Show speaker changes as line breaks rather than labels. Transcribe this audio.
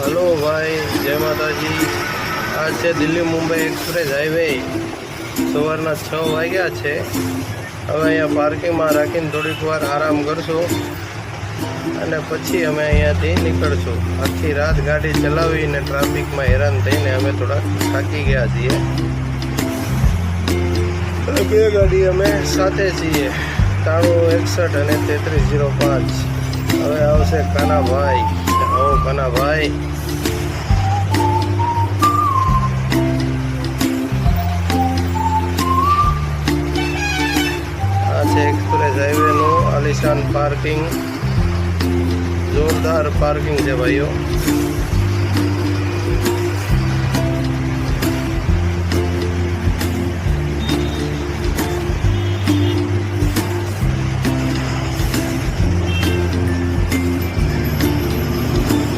Hello ભાઈ, જય માતાજી। આજ છે દિલ્હી મુંબઈ એક્સપ્રેસ હાઈવે। સવારના 6 વાગ્યા છે। હવે અહીંયા પાર્કિંગમાં રાખીને થોડીક વાર આરામ કરશું અને પછી અમે અહીંયાથી નીકળશું। આખી રાત ગાડી ચલાવીને ટ્રાફિકમાં હેરાન થઈને અમે થોડા થાકી ગયા છીએ। અને બે ગાડી અમે સાથે છીએ, 9361 અને 3305। હવે આવશે કાનાભાઈ। આવો કાનાભાઈ। આ છે એક્સપ્રેસ હાઈવેનું આલિશાન પાર્કિંગ। જોરદાર પાર્કિંગ છે ભાઈઓ।